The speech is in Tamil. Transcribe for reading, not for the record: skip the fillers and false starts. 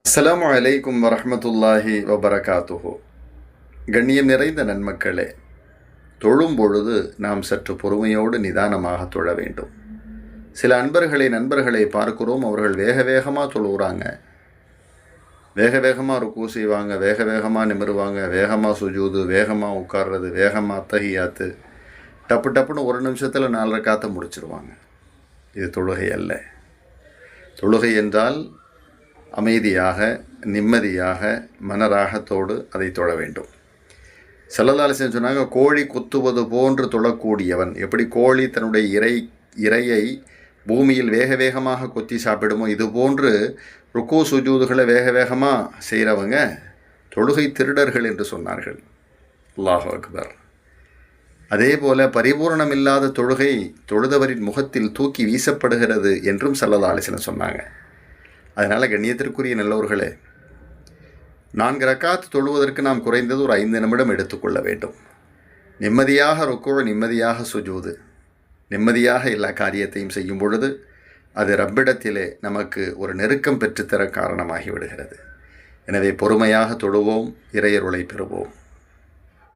அஸ்ஸலாமு அலைக்கும் வரஹ்மத்துல்லாஹி வபரகாத்துஹு. கண்ணியம் நிறைந்த நன்மக்களே, தொழும் பொழுது நாம் சற்று பொறுமையோடு நிதானமாக தொழ வேண்டும். சில நண்பர்களை பார்க்கிறோம், அவர்கள் வேக வேகமாக தொழுகிறாங்க, வேக வேகமாக ருக்கு செய்வாங்க, வேக வேகமாக நிமிருவாங்க, வேகமாக சுஜூது, வேகமாக உட்கார்றது, வேகமாக அத்தஹியாத்து, டப்பு டப்புன்னு ஒரு நிமிஷத்தில் 4 ரக்காத்தை முடிச்சிருவாங்க. இது தொழுகை அல்ல. தொழுகை என்றால் அமைதியாக, நிம்மதியாக, மனராகத்தோடு அதை தொழ வேண்டும். ஸல்லல்லாஹு அலைஹி வஸல்லம் சொன்னாங்க, கோழி கொத்துவது போன்று தொழக்கூடியவன். எப்படி கோழி தன்னுடைய இரையை பூமியில் வேக வேகமாக கொத்தி சாப்பிடுமோ, இது போன்று ருக்கு சுஜூதுகளை வேக வேகமாக செய்கிறவங்க தொழுகை திருடர்கள் என்று சொன்னார்கள். அல்லாஹு அக்பர். அதே போல பரிபூர்ணமில்லாத தொழுகை தொழுதவரின் முகத்தில் தூக்கி வீசப்படுகிறது என்றும் ஸல்லல்லாஹு அலைஹி வஸல்லம் சொன்னாங்க. அதனால் கண்ணியத்திற்குரிய நல்லவர்களே, 4 ரக்காத் தொழுவதற்கு நாம் குறைந்தது ஒரு 5 நிமிடம் எடுத்துக்கொள்ள வேண்டும். நிம்மதியாக ருக்கு, நிம்மதியாக சுஜூது, நிம்மதியாக எல்லா காரியத்தையும் செய்யும் பொழுது அது ரப்பிடத்திலே நமக்கு ஒரு நெருக்கம் பெற்றுத்தர காரணமாகி விடுகிறது. எனவே பொறுமையாக தொழுவோம், இறையருளை பெறுவோம்.